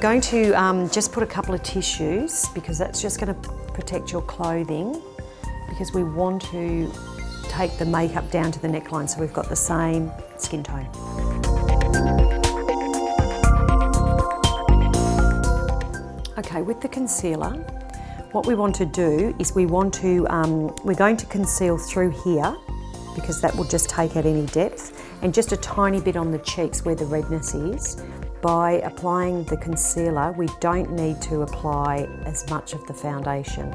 going to just put a couple of tissues because that's just going to protect your clothing, because we want to take the makeup down to the neckline so we've got the same skin tone. Okay, with the concealer, what we want to do is we're going to conceal through here because that will just take out any depth, and just a tiny bit on the cheeks where the redness is. By applying the concealer, we don't need to apply as much of the foundation.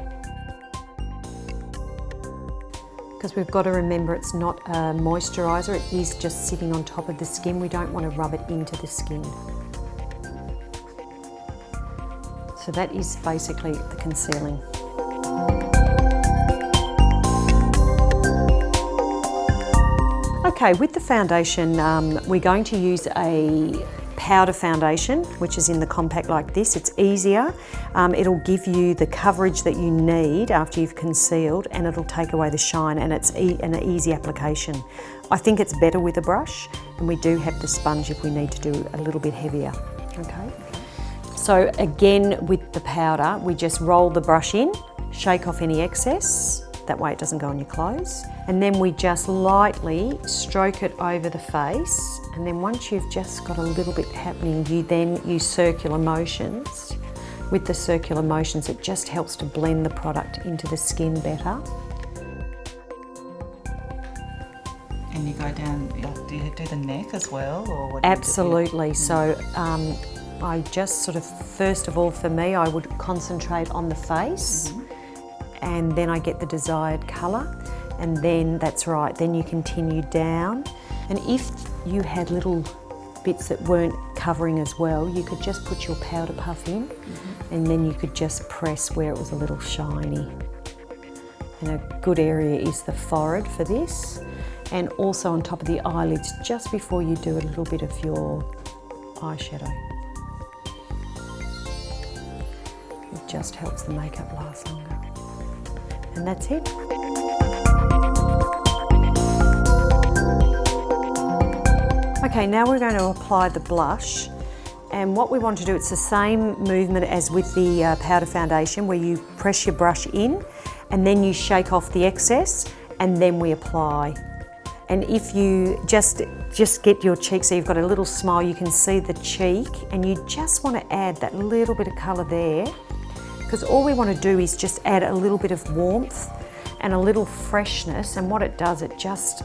Because we've got to remember it's not a moisturiser, it is just sitting on top of the skin. We don't want to rub it into the skin. So that is basically the concealing. Okay, with the foundation, we're going to use a powder foundation, which is in the compact like this. It's easier. It'll give you the coverage that you need after you've concealed, and it'll take away the shine, and it's an easy application. I think it's better with a brush, and we do have the sponge if we need to do a little bit heavier. Okay. So again, with the powder, we just roll the brush in, shake off any excess. That way it doesn't go on your clothes. And then we just lightly stroke it over the face. And then once you've just got a little bit happening, you then use circular motions. With the circular motions, it just helps to blend the product into the skin better. And you go down, do you do the neck as well? Or what? Absolutely. So I just sort of, first of all for me, I would concentrate on the face. And then I get the desired colour, and then that's right, then you continue down. And if you had little bits that weren't covering as well, you could just put your powder puff in, and then you could just press where it was a little shiny. And a good area is the forehead for this, and also on top of the eyelids just before you do a little bit of your eyeshadow. It just helps the makeup last longer. And that's it. Okay, now we're going to apply the blush. And what we want to do, it's the same movement as with the powder foundation, where you press your brush in and then you shake off the excess, and then we apply. And if you just get your cheek so you've got a little smile, you can see the cheek, and you just want to add that little bit of colour there. Because all we want to do is just add a little bit of warmth and a little freshness, and what it does, it just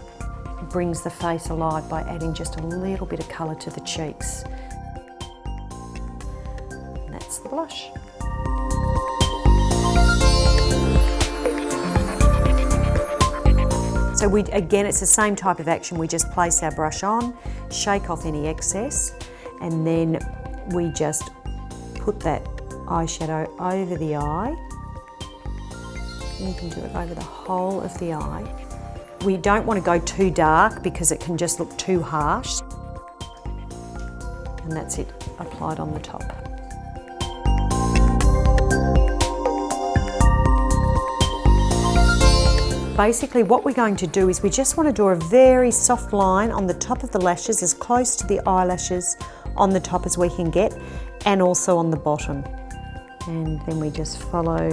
brings the face alive by adding just a little bit of colour to the cheeks. And that's the blush. So again, it's the same type of action. We just place our brush on, shake off any excess, and then we just put that eyeshadow over the eye. And you can do it over the whole of the eye. We don't want to go too dark because it can just look too harsh. And that's it, applied on the top. Basically what we're going to do is we just want to draw a very soft line on the top of the lashes, as close to the eyelashes on the top as we can get, and also on the bottom. And then we just follow.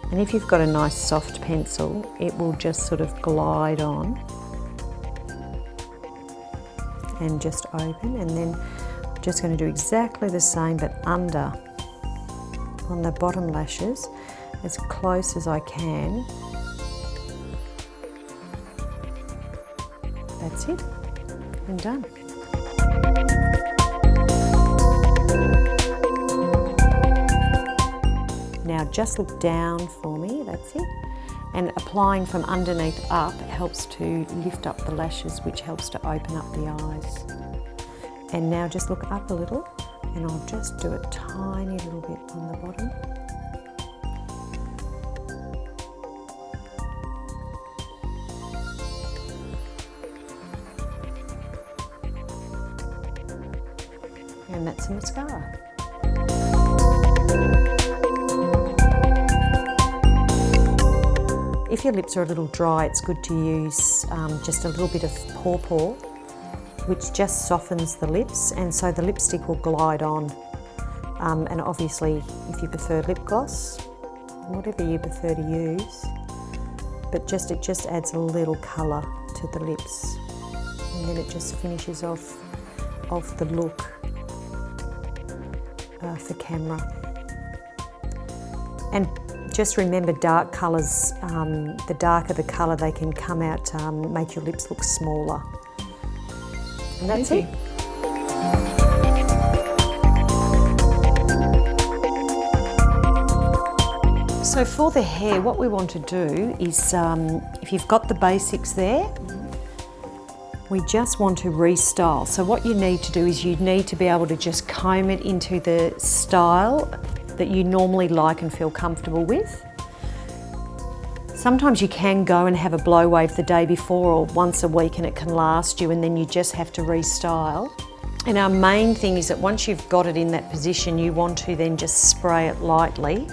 And if you've got a nice soft pencil, it will just sort of glide on and just open. And then I'm just going to do exactly the same, but under on the bottom lashes, as close as I can. That's it, and done. Now just look down for me, that's it. And applying from underneath up helps to lift up the lashes, which helps to open up the eyes. And now just look up a little, and I'll just do a tiny little bit on the bottom. And that's the mascara. If your lips are a little dry, it's good to use just a little bit of pawpaw which just softens the lips, and so the lipstick will glide on. And obviously, if you prefer lip gloss, whatever you prefer to use, but it just adds a little colour to the lips, and then it just finishes off the look for camera. And just remember, dark colours, the darker the colour, they can come out, make your lips look smaller. And that's it. So for the hair, what we want to do is, if you've got the basics there, we just want to restyle. So what you need to do is you need to be able to just comb it into the style that you normally like and feel comfortable with. Sometimes you can go and have a blow wave the day before or once a week and it can last you, and then you just have to restyle. And our main thing is that once you've got it in that position, you want to then just spray it lightly.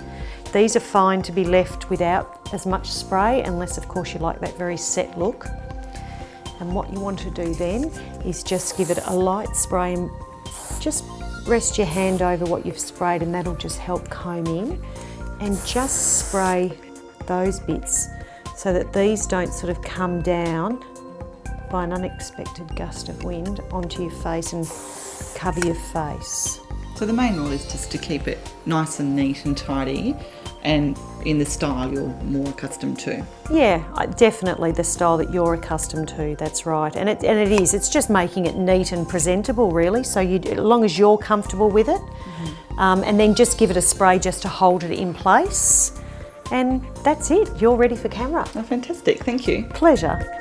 These are fine to be left without as much spray, unless of course you like that very set look. And what you want to do then is just give it a light spray and just rest your hand over what you've sprayed, and that'll just help comb in, and just spray those bits so that these don't sort of come down by an unexpected gust of wind onto your face and cover your face. So the main rule is just to keep it nice and neat and tidy, and in the style you're more accustomed to. Yeah, definitely the style that you're accustomed to, that's right. And it is, it's just making it neat and presentable really, so as long as you're comfortable with it. And then just give it a spray just to hold it in place. And that's it, you're ready for camera. Oh, fantastic, thank you. Pleasure.